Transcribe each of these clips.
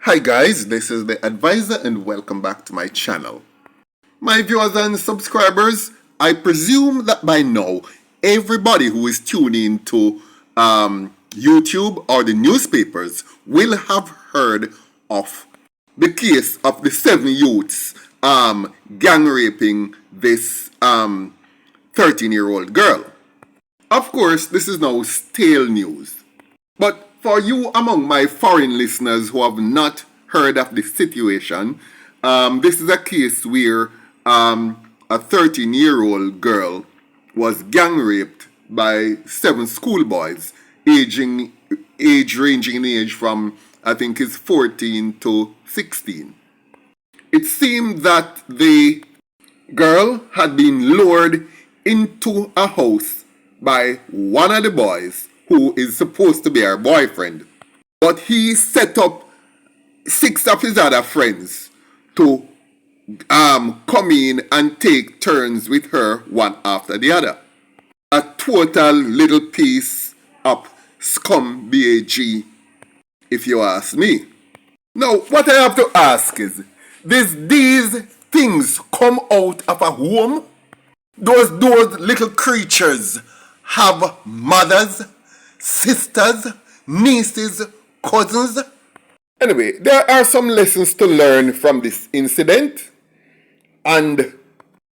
Hi guys, this is the advisor and welcome back to my channel. My viewers and subscribers, I presume that by now everybody who is tuning in to YouTube or the newspapers will have heard of the case of the 7 youths gang raping this 13-year-old girl. Of course, this is now stale news. But for you among my foreign listeners who have not heard of the situation, this is a case where a 13-year-old girl was gang raped by 7 schoolboys, age ranging in age from, I think, is 14 to 16. It seemed that the girl had been lured into a house by one of the boys who is supposed to be her boyfriend. But he set up 6 of his other friends to come in and take turns with her one after the other. A total little piece of scum BAG, if you ask me. Now, what I have to ask is, these things come out of a home? Those little creatures have mothers, sisters, nieces, cousins. Anyway, there are some lessons to learn from this incident. And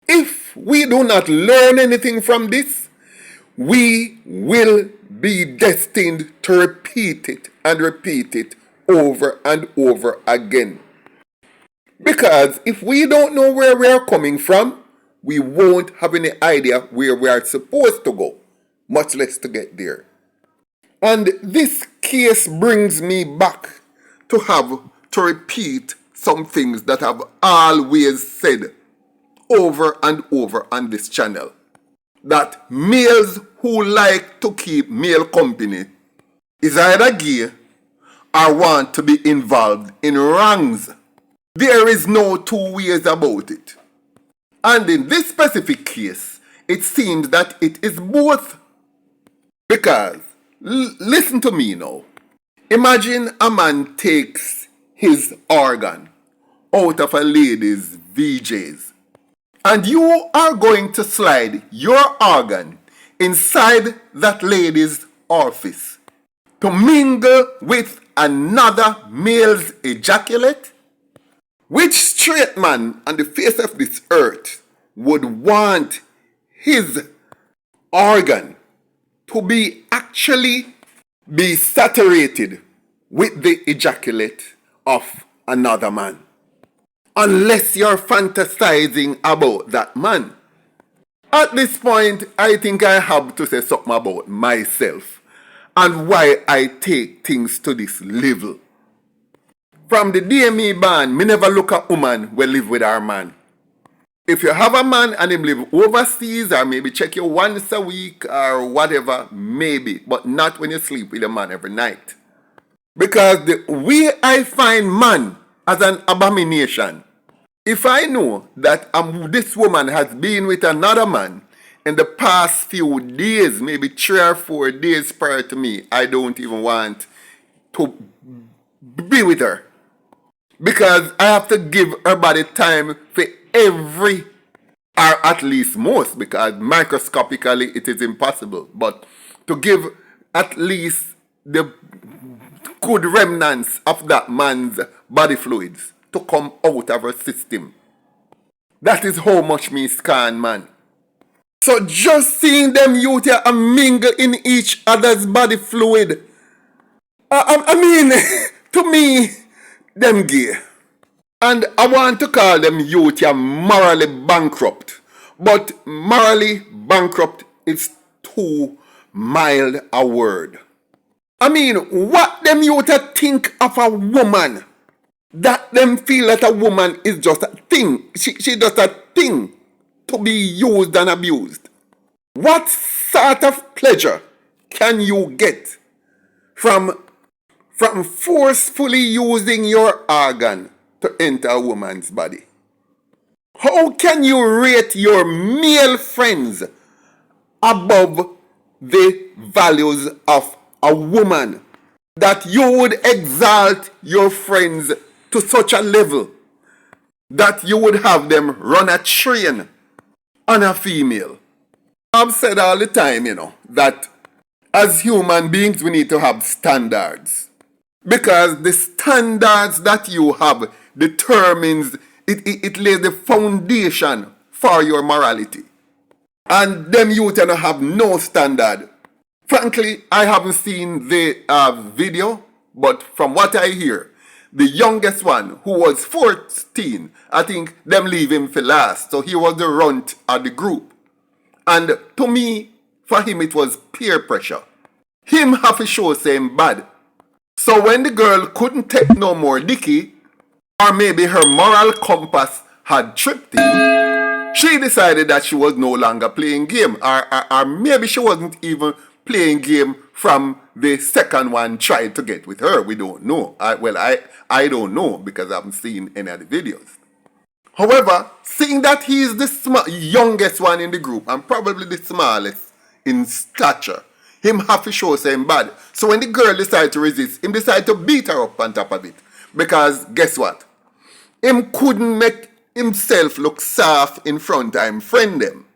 if we do not learn anything from this, we will be destined to repeat it over and over again. Because if we don't know where we are coming from, we won't have any idea where we are supposed to go, much less to get there. And this case brings me back to have to repeat some things that I've always said over and over on this channel. That males who like to keep male company is either gay or want to be involved in wrongs. There is no 2 ways about it. And in this specific case, it seems that it is both. Because, listen to me now. Imagine a man takes his organ out of a lady's VJs. And you are going to slide your organ inside that lady's orifice to mingle with another male's ejaculate? Which straight man on the face of this earth would want his organ to be saturated with the ejaculate of another man? Unless you're fantasizing about that man. At this point, I think I have to say something about myself and why I take things to this level. From the day me born, me never look at a woman we live with our man. If you have a man and him live overseas or maybe check you once a week or whatever, maybe, but not when you sleep with a man every night. Because the way I find man as an abomination, if I know that this woman has been with another man in the past few days, maybe 3 or 4 days prior to me, I don't even want to be with her. Because I have to give her body time for every, or at least most, because microscopically it is impossible. But to give at least the good remnants of that man's body fluids to come out of her system. That is how much me scan, man. So just seeing them youth here and mingle in each other's body fluid, I mean, to me, them gay. And I want to call them youth here morally bankrupt. But morally bankrupt is too mild a word. I mean, what them youth think of a woman, that them feel that a woman is just a thing. She just a thing to be used and abused. What sort of pleasure can you get from forcefully using your organ to enter a woman's body? How can you rate your male friends above the values of a woman that you would exalt your friends to such a level that you would have them run a train on a female. I've said all the time, that as human beings we need to have standards. Because the standards that you have determines, it lays the foundation for your morality. And them youth have no standard. Frankly, I haven't seen the video, but from what I hear, the youngest one, who was 14, I think them leave him for last. So he was the runt of the group. And to me, for him, it was peer pressure. Him have to show same bad. So when the girl couldn't take no more dicky, or maybe her moral compass had tripped him, she decided that she was no longer playing game. Or maybe she wasn't even playing game from the second one tried to get with her. We don't know. I don't know because I haven't seen any of the videos. However, seeing that he is the youngest one in the group and probably the smallest in stature, him have to show same bad. So when the girl decided to resist, him decided to beat her up on top of it. Because guess what? Him couldn't make himself look soft in front of him friend them.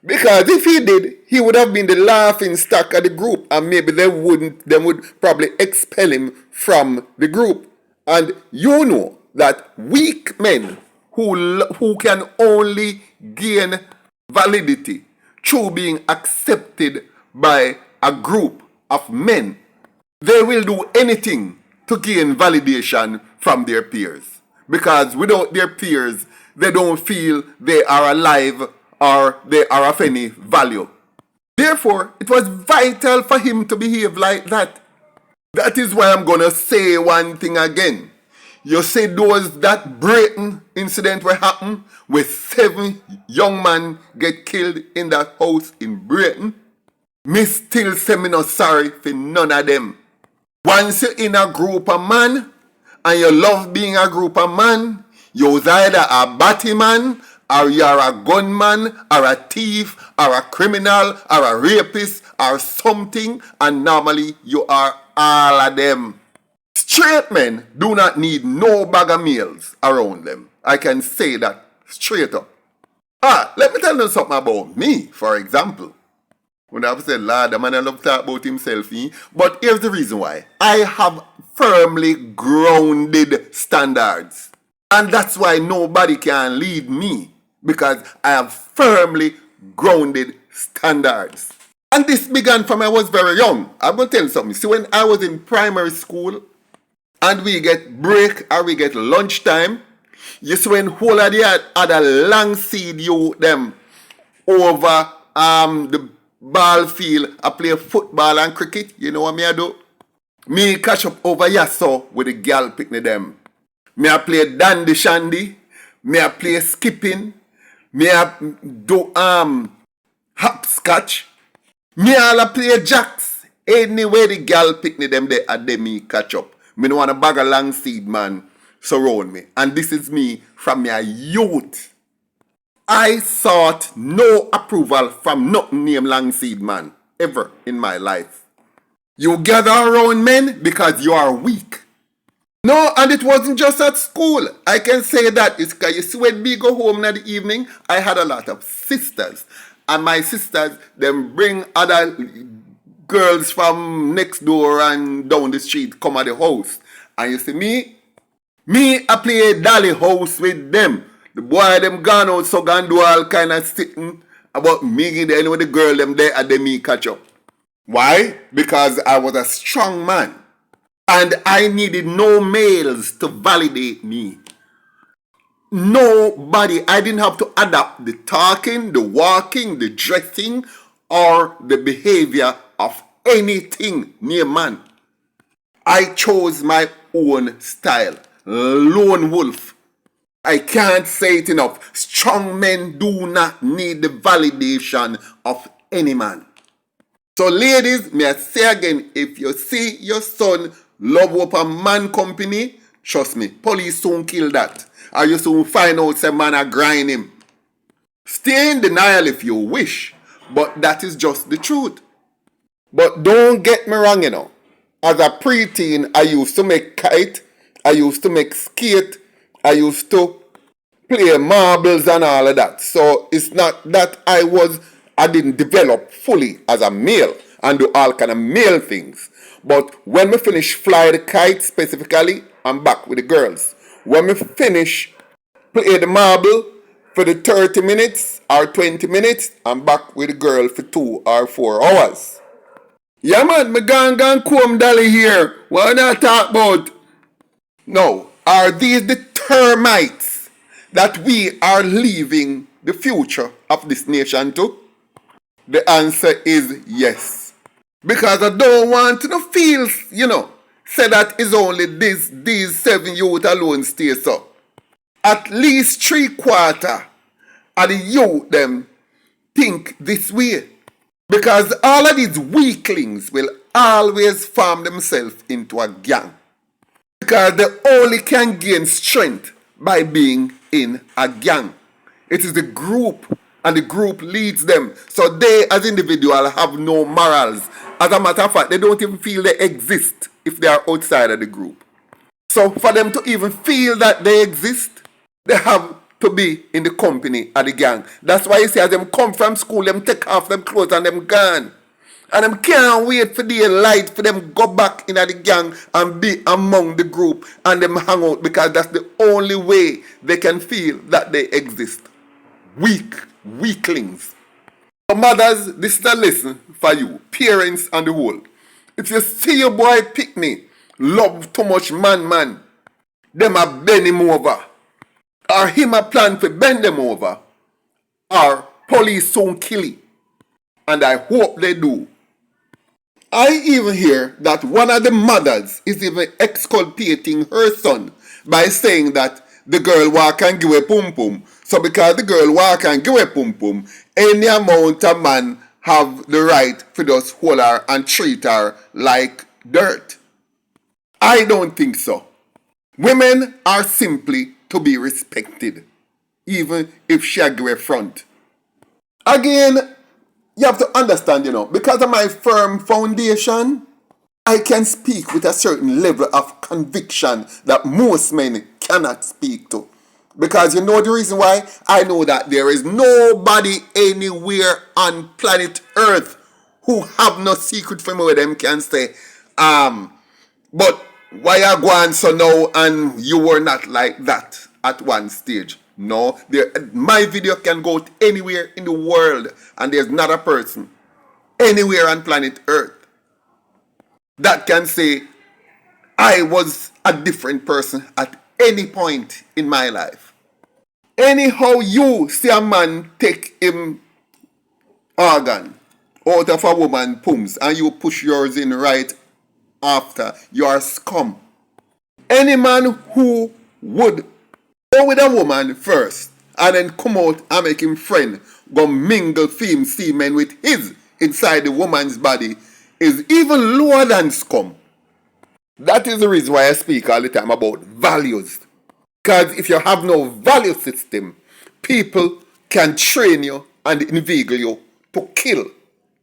Because if he did, he would have been the laughing stock of the group, and maybe they would probably expel him from the group. And you know that weak men who can only gain validity through being accepted by a group of men, they will do anything to gain validation from their peers. Because without their peers, they don't feel they are alive or they are of any value. Therefore, it was vital for him to behave like that. That is why I'm going to say one thing again. You see that Britain incident where happened where 7 young men get killed in that house in Britain? Me still say me not sorry for none of them. Once you're in a group of man and you love being a group of man, you're either a batty man, or you're a gunman, or a thief, or a criminal, or a rapist, or something, and normally you are all of them. Straight men do not need no bag of meals around them. I can say that straight up. Let me tell you something about me, for example. When I said, Lord, the man I love to talk about himself, but here's the reason why. I have firmly grounded standards. And that's why nobody can lead me. Because I have firmly grounded standards. And this began from when I was very young. I'm going to tell you something. See, when I was in primary school, and we get break or we get lunchtime, you see when whole of the other long seed you them over the ball field, I play football and cricket. You know what me I do? Me catch up over here so with the girl picnic them. Me I play dandy shandy. Me I play skipping. Me I do hopscotch. Me all I play jacks. Anyway the girl picnic them there and then me catch up. Me no want a bag of long seed man surround me. And this is me from my youth. I sought no approval from nothing named long seed man ever in my life. You gather around men because you are weak. No, and it wasn't just at school. I can say that. It's because you see when we go home in the evening, I had a lot of sisters. And my sisters, them bring other girls from next door and down the street come at the house. And you see me, I play dolly house with them. The boy them gone out so gone do all kind of sitting about me then with the girl them there and then me catch up. Why? Because I was a strong man. And I needed no males to validate me. Nobody. I didn't have to adapt the talking, the walking, the dressing, or the behavior of anything near man. I chose my own style. Lone wolf. I can't say it enough. Strong men do not need the validation of any man. So ladies, may I say again, if you see your son love up a man company, trust me, police soon kill that. Or you soon find out some man a grind him. Stay in denial if you wish, but that is just the truth. But don't get me wrong, As a preteen, I used to make kite, I used to make skate, I used to play marbles and all of that. So it's not that I didn't develop fully as a male and do all kind of male things. But when we finish fly the kite specifically, I'm back with the girls. When we finish play the marble for the 30 minutes or 20 minutes, I'm back with the girl for 2 or 4 hours. Yeah man, me gang comb dolly here. What I talk about? No, are these the termites that we are leaving the future of this nation to? The answer is yes. Because I don't want to feel, say that it's only these 7 youth alone stay so. At least 3/4 of the youth them think this way. Because all of these weaklings will always form themselves into a gang. Because they only can gain strength by being in a gang. It is the group, and the group leads them. So they as individuals have no morals. As a matter of fact, they don't even feel they exist if they are outside of the group. So for them to even feel that they exist, they have to be in the company of the gang. That's why you see as them come from school, them take off them clothes and them gone. And them can't wait for daylight for them go back in the gang and be among the group and them hang out, because that's the only way they can feel that they exist. Weaklings. So mothers, this is a lesson for you, parents and the whole. If you see your boy picnic love too much man, them a bend him over. Or him a plan to bend them over. Or police soon kill him. And I hope they do. I even hear that one of the mothers is even exculpating her son by saying that the girl walk and give a pum pum. So because the girl walk and give a pum pum, any amount of man have the right to just hold her and treat her like dirt. I don't think so. Women are simply to be respected, even if she give a front. Again, you have to understand, because of my firm foundation, I can speak with a certain level of conviction that most men cannot speak to. Because you know the reason why? I know that there is nobody anywhere on planet Earth who have no secret from where them can say, but why you going so now and you were not like that at one stage? No, my video can go anywhere in the world and there's not a person anywhere on planet Earth that can say I was a different person at any point in my life. Anyhow, you see a man take him organ out of a woman pums and you push yours in right after, you are scum. Any man who would go with a woman first and then come out and make him friend, go mingle film semen with his inside the woman's body is even lower than scum. That is the reason why I speak all the time about values. Because if you have no value system, people can train you and inveigle you to kill,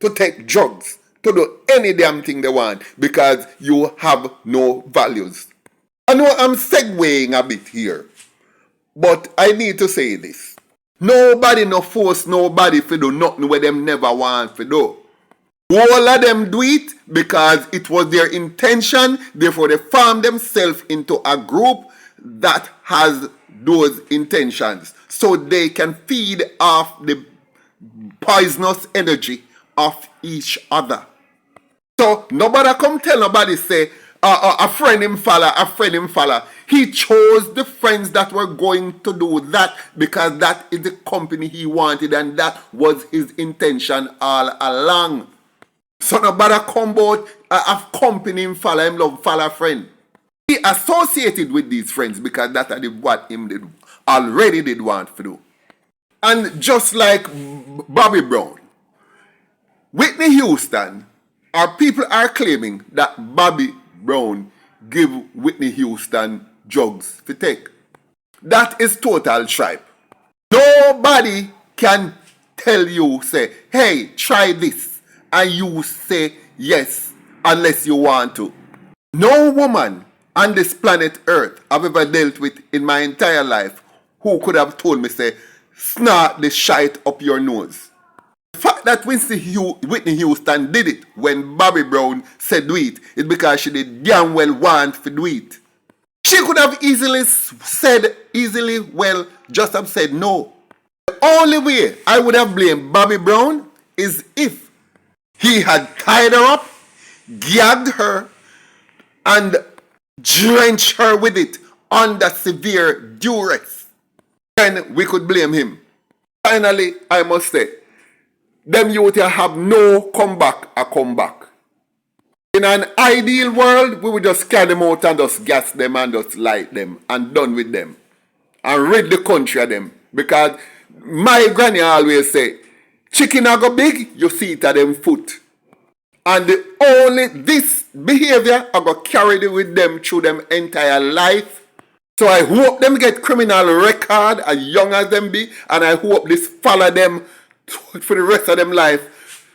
to take drugs, to do any damn thing they want because you have no values. I know I'm segueing a bit here, but I need to say this. Nobody no force nobody to do nothing where them never want to do. All of them do it because it was their intention, therefore they form themselves into a group that has those intentions so they can feed off the poisonous energy of each other. So nobody come tell nobody say a friend him follow. He chose the friends that were going to do that because that is the company he wanted and that was his intention all along. So nobody come about a company him follow friend. He associated with these friends because that is what him did already did want to do. And just like Bobby Brown, Whitney Houston, our people are claiming that Bobby Brown give Whitney Houston drugs to take. That is total tripe. Nobody can tell you, say, hey, try this, and you say yes, unless you want to. No woman on this planet Earth I've ever dealt with in my entire life who could have told me, say, snort the shite up your nose. The fact that Whitney Houston did it when Bobby Brown said do it is because she did damn well want to do it. She could have just have said no. The only way I would have blamed Bobby Brown is if he had tied her up, gagged her, and drenched her with it under severe duress. Then we could blame him. Finally, I must say, them youth have no comeback or comeback. In an ideal world, we would just carry them out and just gas them and just light them and done with them. And rid the country of them. Because my granny always say, chicken are go big, you see it at them foot. And this behavior I got carried with them through them entire life. So I hope them get criminal record as young as them be, and I hope this follow them for the rest of them life.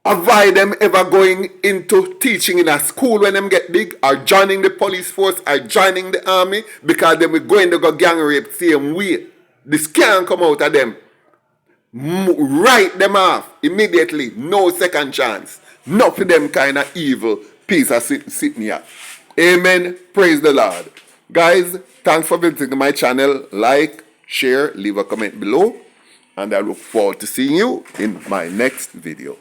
Avoid them ever going into teaching in a school when them get big, or joining the police force, or joining the army, because they will go in to go gang rape same way. This can't come out of them. Write them off immediately, no second chance. Not for them kind of evil piece of sitting here. Amen. Praise the Lord. Guys, thanks for visiting my channel. Like, share, leave a comment below. And I look forward to seeing you in my next video.